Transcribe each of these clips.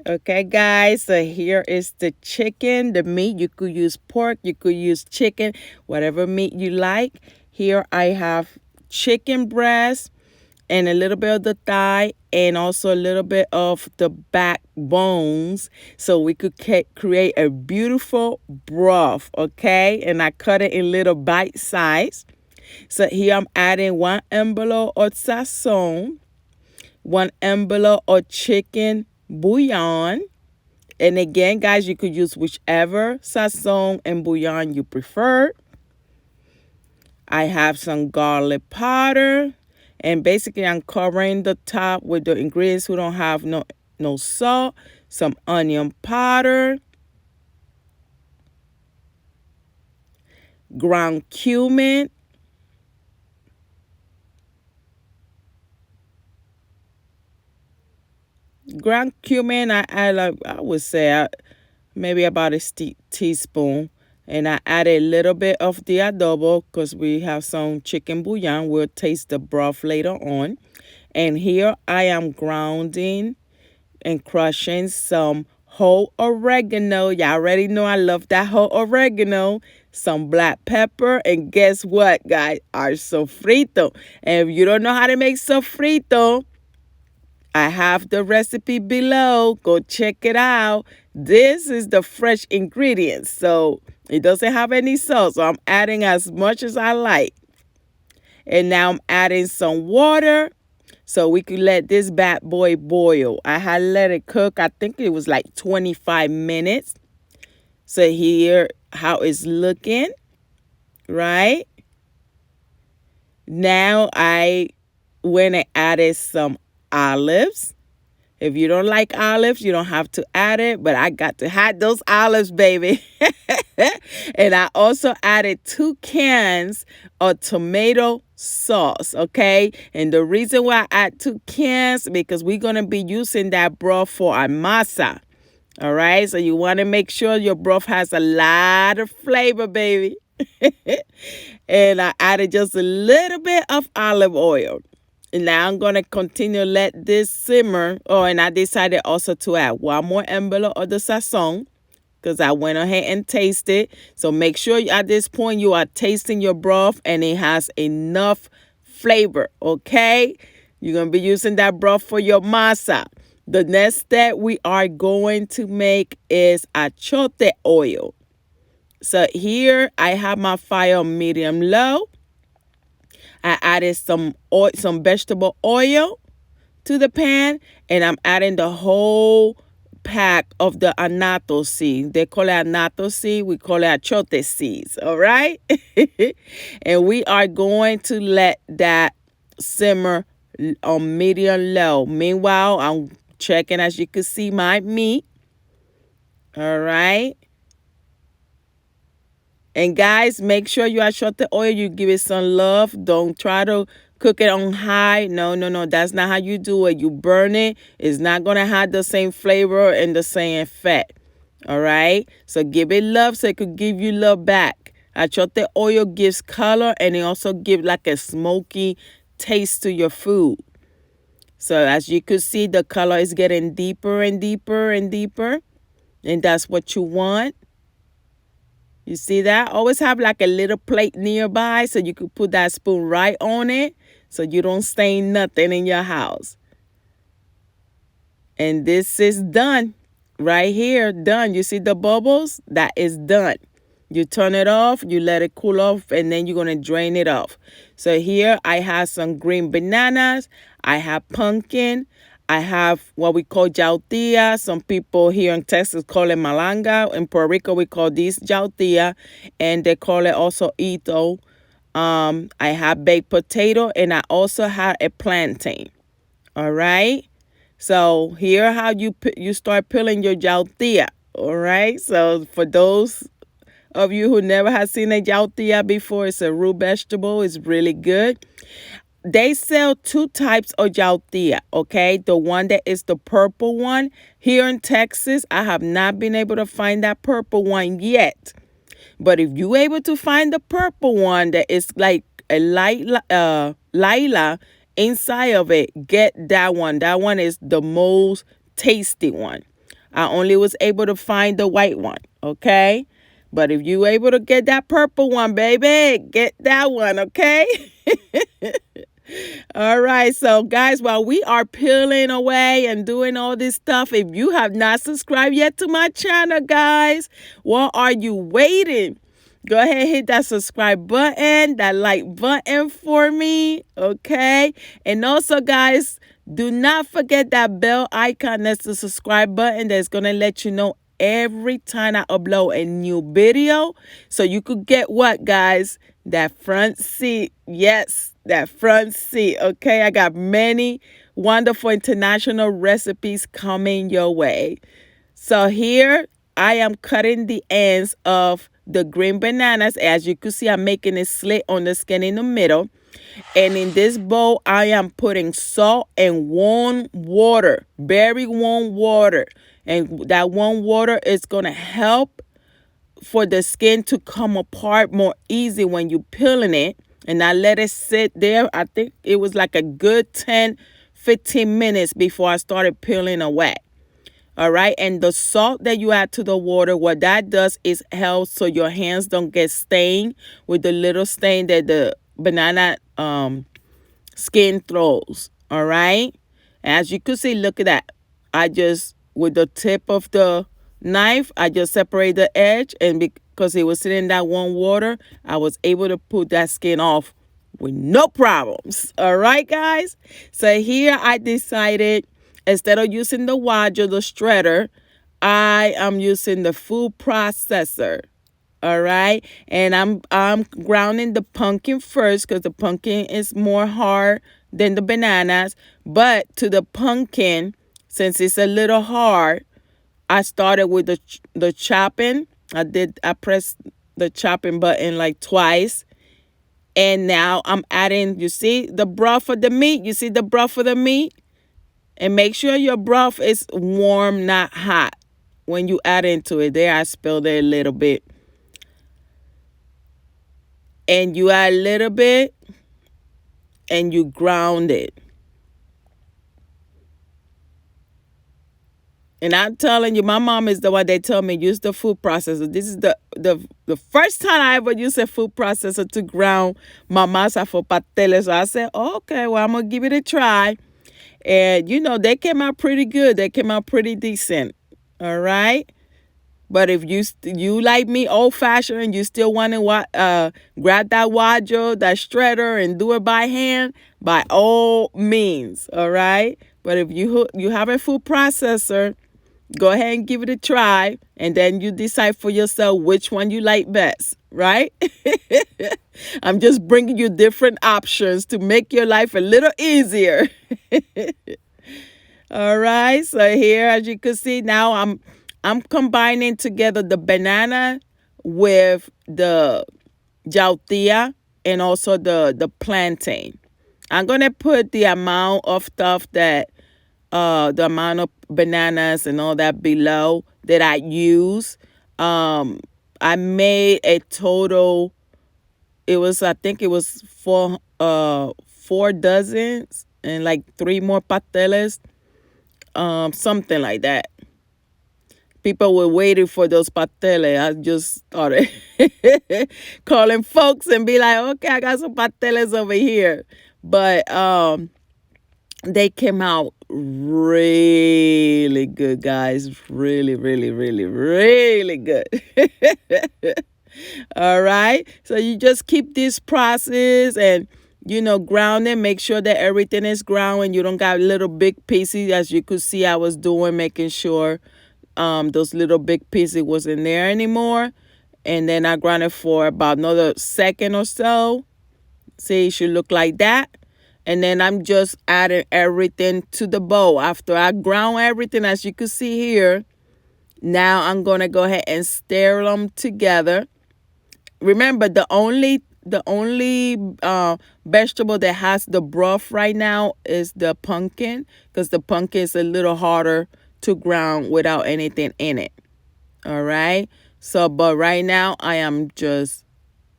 Okay, guys, so here is the chicken, the meat. You could use pork, you could use chicken, whatever meat you like. Here I have chicken breast and a little bit of the thigh and also a little bit of the backbones so we could create a beautiful broth, okay? And I cut it in little bite size. So here I'm adding 1 envelope of sazon, 1 envelope of chicken bouillon. And again, guys, you could use whichever sazon and bouillon you prefer. I have some garlic powder. And basically, I'm covering the top with the ingredients who don't have no salt, some onion powder, ground cumin, I add, like, I would say maybe about a teaspoon. And I add a little bit of the adobo because we have some chicken bouillon. We'll taste the broth later on. And here I am grounding and crushing some whole oregano. Y'all already know I love that whole oregano. Some black pepper. And guess what, guys? Our sofrito. And if you don't know how to make sofrito, I have the recipe below. Go check it out. This is the fresh ingredients. So it doesn't have any salt. So I'm adding as much as I like. And now I'm adding some water so we could let this bad boy boil. I had let it cook. I think it was like 25 minutes. So here how it's looking, right? Now I went and added some olives. If you don't like olives, you don't have to add it, but I got to have those olives, baby. And I also added 2 cans of tomato sauce, okay? And the reason why I add 2 cans, because we're going to be using that broth for our masa, all right? So you want to make sure your broth has a lot of flavor, baby. And I added just a little bit of olive oil. And now I'm going to continue to let this simmer. Oh, and I decided also to add 1 more envelope of the sazon because I went ahead and tasted. So make sure at this point you are tasting your broth and it has enough flavor, okay? You're going to be using that broth for your masa. The next step we are going to make is achote oil. So here I have my fire on medium low. I added some oil, some vegetable oil to the pan, and I'm adding the whole pack of the annatto seed. They call it annatto seed. We call it achote seeds, all right? And we are going to let that simmer on medium low. Meanwhile, I'm checking, as you can see, my meat, all right? And guys, make sure you short the oil. You give it some love. Don't try to cook it on high. No, no, no. That's not how you do it. You burn it. It's not going to have the same flavor and the same effect. All right? So give it love so it could give you love back. The oil gives color and it also gives like a smoky taste to your food. So as you could see, the color is getting deeper and deeper and deeper. And that's what you want. You see that? Always have like a little plate nearby so you could put that spoon right on it so you don't stain nothing in your house. And this is done. Right here, done. You see the bubbles? That is done. You turn it off, you let it cool off, and then you're going to drain it off. So here I have some green bananas. I have pumpkin. I have what we call jautilla. Some people here in Texas call it malanga. In Puerto Rico, we call these jautilla, and they call it also ito. I have baked potato, and I also have a plantain. All right. So here how you start peeling your jautilla. All right. So for those of you who never have seen a jautilla before, it's a root vegetable. It's really good. They sell 2 types of jautilla, okay? The one that is the purple one. Here in Texas, I have not been able to find that purple one yet. But if you're able to find the purple one that is like a lila inside of it, get that one. That one is the most tasty one. I only was able to find the white one, okay? But if you able to get that purple one, baby, get that one, okay? All right, so guys, while we are peeling away and doing all this stuff, if you have not subscribed yet to my channel, guys, what are you waiting? Go ahead and hit that subscribe button, that like button for me, okay? And also, guys, do not forget that bell icon next to the subscribe button that's going to let you know every time I upload a new video. So you could get what, guys? That front seat. Yes, that front seat, okay? I got many wonderful international recipes coming your way. So here I am cutting the ends of the green bananas. As you can see, I'm making a slit on the skin in the middle. And in this bowl, I am putting salt and warm water, very warm water. And that warm water is going to help for the skin to come apart more easy when you're peeling it. And I let it sit there. I think it was like a good 10-15 minutes before I started peeling away. All right. And the salt that you add to the water, what that does is help so your hands don't get stained with the little stain that the banana skin throws. All right. As you can see, look at that. I just, with the tip of the knife, I just separate the edge. And because it was sitting in that warm water, I was able to put that skin off with no problems. All right, guys. So here I decided, instead of using the wadger, the shredder, I am using the food processor. All right. And I'm grounding the pumpkin first because the pumpkin is more hard than the bananas. But to the pumpkin, since it's a little hard, I started with the chopping. I pressed the chopping button like twice. And now I'm adding, you see the broth of the meat? You see the broth of the meat? And make sure your broth is warm, not hot, when you add into it. There, I spilled it a little bit. And you add a little bit, and you ground it. And I'm telling you, my mom is the one that told me use the food processor. This is the first time I ever used a food processor to ground my masa for pasteles. So I said, oh, okay, well, I'm going to give it a try. And, you know, they came out pretty good. They came out pretty decent. All right. But if you like me, old-fashioned, and you still want to grab that wadger, that shredder, and do it by hand, by all means. All right. But if you have a food processor, go ahead and give it a try. And then you decide for yourself which one you like best. Right. I'm just bringing you different options to make your life a little easier. All right. So here, as you can see, now I'm combining together the banana with the yautía and also the plantain. I'm going to put the amount of stuff that, the amount of bananas and all that below that I use. I made a total, I think it was 4 dozens and like 3 more pasteles, something like that. People were waiting for those pasteles. I just started calling folks and be like, okay, I got some pasteles over here. But they came out really good, guys. Really, really, really, really good. All right. So you just keep this process and, you know, ground it. Make sure that everything is ground and you don't got little big pieces. As you could see, I was doing, making sure those little big pieces wasn't there anymore. And then I ground it for about another second or so. See, it should look like that. And then I'm just adding everything to the bowl. After I ground everything, as you can see here, now I'm going to go ahead and stir them together. Remember, the only vegetable that has the broth right now is the pumpkin, because the pumpkin is a little harder to ground without anything in it. All right. So, but right now I am just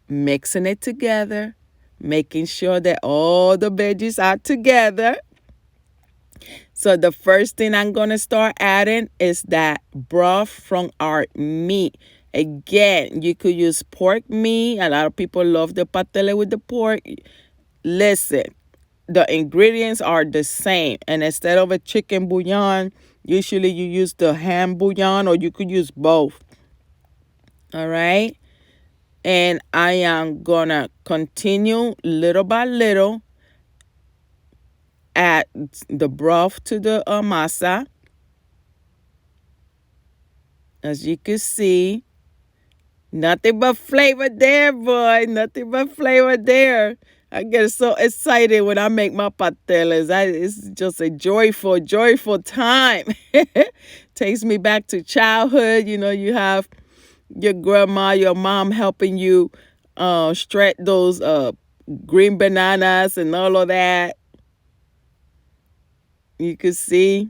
mixing it together, making sure that all the veggies are together. So the first thing I'm going to start adding is that broth from our meat. Again, you could use pork meat. A lot of people love the patele with the pork. Listen, the ingredients are the same. And instead of a chicken bouillon, usually you use the ham bouillon, or you could use both. All right. And I am going to continue little by little, add the broth to the masa. As you can see, nothing but flavor there, boy. Nothing but flavor there. I get so excited when I make my pasteles. It's just a joyful, joyful time. Takes me back to childhood. You know, you have your grandma, your mom helping you stretch those green bananas and all of that. You can see.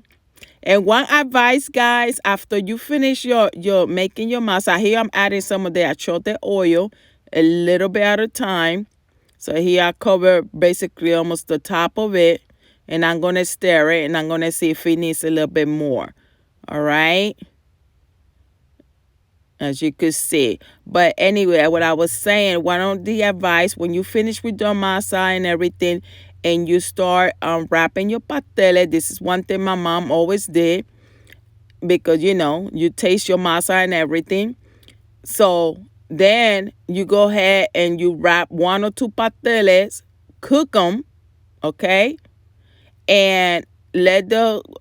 And one advice, guys, after you finish your making your masa, here I'm adding some of the achote oil, a little bit at a time. So here I cover basically almost the top of it, and I'm going to stir it, and I'm going to see if it needs a little bit more. All right? As you could see. But anyway, what I was saying, one of the advice, when you finish with your masa and everything, and you start wrapping your pastele, this is one thing my mom always did, because, you know, you taste your masa and everything. So then you go ahead and you wrap 1 or 2 pasteles, cook them, okay? And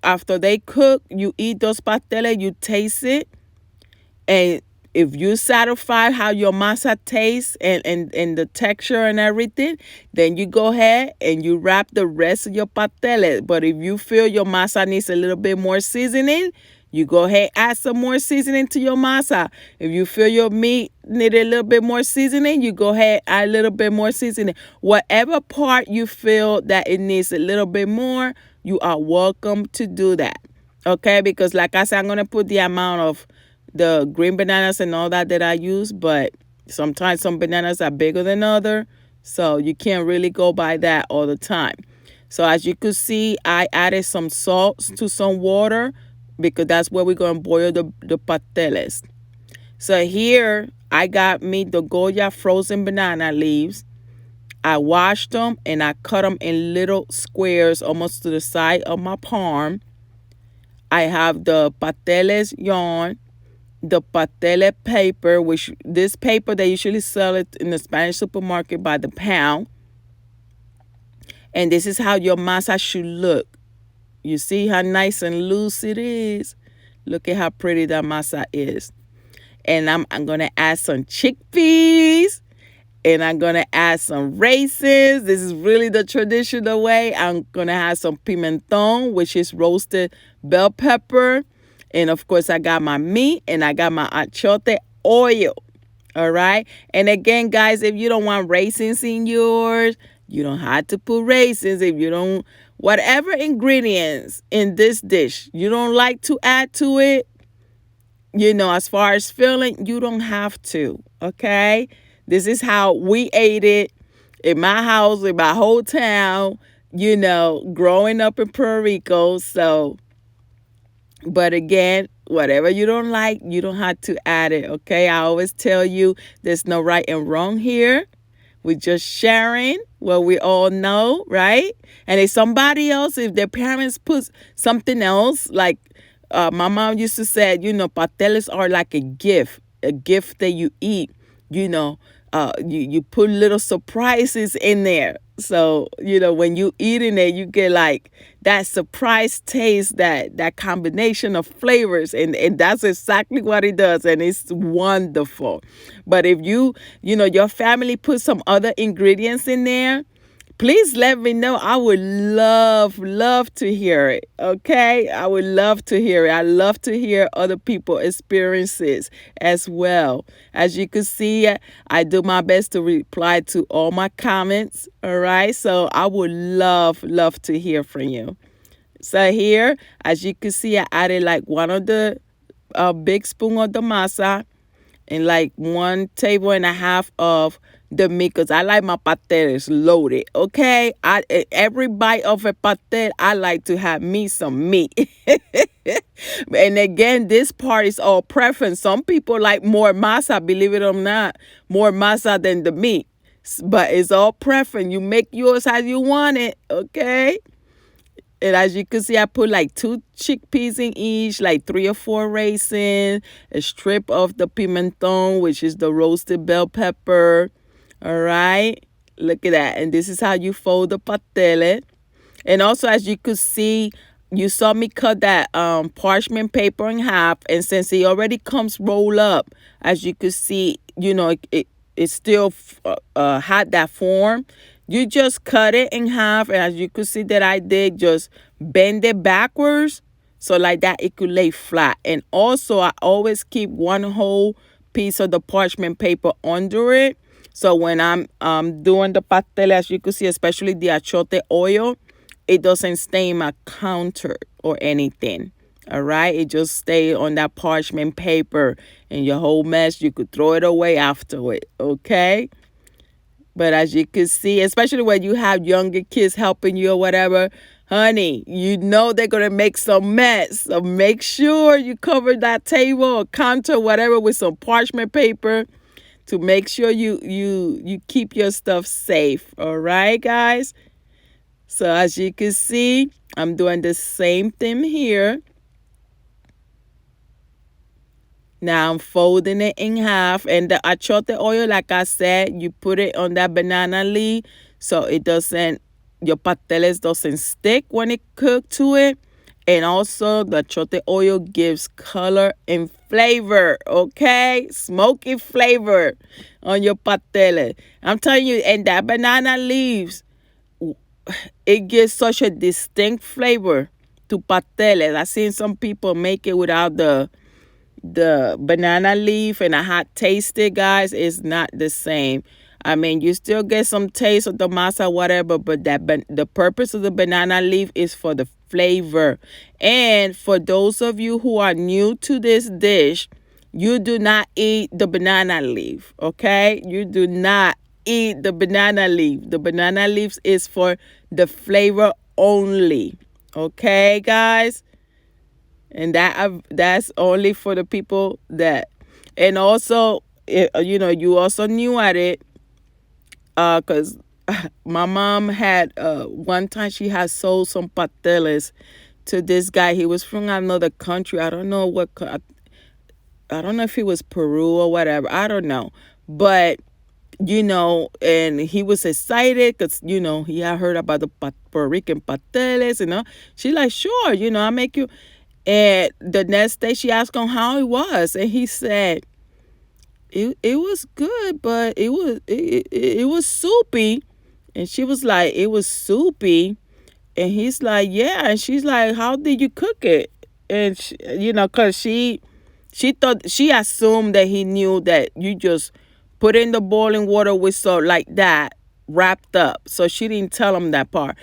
after they cook, you eat those pasteles, you taste it. And if you satisfy how your masa tastes and the texture and everything, then you go ahead and you wrap the rest of your pasteles. But if you feel your masa needs a little bit more seasoning, you go ahead and add some more seasoning to your masa. If you feel your meat need a little bit more seasoning, you go ahead and add a little bit more seasoning. Whatever part you feel that it needs a little bit more, you are welcome to do that. Okay? Because like I said, I'm going to put the amount of the green bananas and all that I use, but sometimes some bananas are bigger than other, so you can't really go by that all the time. So as you could see, I added some salt to some water, because that's where we're going to boil the pasteles. So here I got me the Goya frozen banana leaves. I washed them and I cut them in little squares almost to the side of my palm. I have the pasteles yarn, the pastele paper, which this paper, they usually sell it in the Spanish supermarket by the pound. And this is how your masa should look. You see how nice and loose it is? Look at how pretty that masa is. And I'm going to add some chickpeas. And I'm going to add some raisins. This is really the traditional way. I'm going to add some pimenton, which is roasted bell pepper. And, of course, I got my meat and I got my achote oil. All right? And, again, guys, if you don't want raisins in yours, you don't have to put raisins. If you don't, whatever ingredients in this dish you don't like to add to it, you know, as far as filling, you don't have to. Okay? This is how we ate it in my house, in my whole town, you know, growing up in Puerto Rico. So, but again, whatever you don't like, you don't have to add it, okay? I always tell you there's no right and wrong here. We're just sharing what we all know, right? And if somebody else, if their parents put something else, like my mom used to say, you know, pasteles are like a gift that you eat, you know. You put little surprises in there. So, you know, when you eating it, you get like that surprise taste, that combination of flavors. And that's exactly what it does. And it's wonderful. But if you know, your family put some other ingredients in there, please let me know. I would love to hear it, okay? I would love to hear it. I love to hear other people's experiences as well. As you can see, I do my best to reply to all my comments, all right? So I would love to hear from you. So here, as you can see, I added like 1 of the big spoon of the masa and like 1.5 tablespoons of the meat because I like my pasteles loaded. Okay, every bite of a pastel, I like to have me some meat. And again, this part is all preference. Some people like more masa, believe it or not, more masa than the meat. But it's all preference. You make yours as you want it. Okay. And as you can see, I put like 2 chickpeas in each, like 3 or 4 raisins, a strip of the pimenton, which is the roasted bell pepper. All right. Look at that. And this is how you fold the pastele. And also, as you could see, you saw me cut that parchment paper in half. And since it already comes rolled up, as you could see, it still had that form. You just cut it in half, and as you could see that I did, just bend it backwards so like that it could lay flat. And also, I always keep one whole piece of the parchment paper under it. So when I'm doing the pastel, as you could see, especially the achote oil, it doesn't stain my counter or anything. All right, it just stays on that parchment paper, and your whole mess, you could throw it away afterward. Okay. But as you can see, especially when you have younger kids helping you or whatever, honey, you know they're going to make some mess. So make sure you cover that table or counter, whatever, with some parchment paper to make sure you keep your stuff safe. All right, guys? So as you can see, I'm doing the same thing here. Now I'm folding it in half, and the achote oil, like I said, you put it on that banana leaf so it doesn't, your pasteles doesn't stick when it cook to it. And also the achote oil gives color and flavor, okay? Smoky flavor on your pasteles. I'm telling you, and that banana leaves, it gives such a distinct flavor to pasteles. I've seen some people make it without the banana leaf, and I had tasted, guys. It's not the same. I mean, you still get some taste of the masa, whatever, but the purpose of the banana leaf is for the flavor. And for those of you who are new to this dish, you do not eat the banana leaf, okay? You do not eat the banana leaf. The banana leaves is for the flavor only, okay, guys? And that's only for the people that, and also, you also knew at it, because my mom had, one time she had sold some pasteles to this guy. He was from another country. I don't know I don't know if he was Peru or whatever. I don't know. But, and he was excited because, he had heard about the Puerto Rican pasteles, She's like, sure, I'll make you. And the next day she asked him how it was, and he said it was good, but it was soupy. And she was like, it was soupy, and he's like, yeah. And she's like, how did you cook it? And because she thought, she assumed that he knew that you just put in the boiling water with salt like that, wrapped up. So she didn't tell him that part.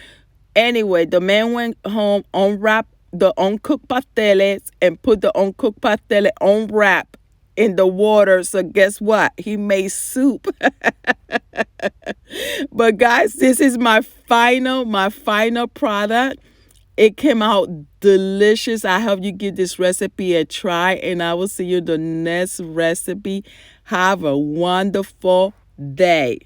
Anyway, the man went home, unwrapped the uncooked pasteles, and put the uncooked pastele on wrap in the water. So guess what? He made soup. But guys, this is my final product. It came out delicious. I hope you give this recipe a try, and I will see you in the next recipe. Have a wonderful day.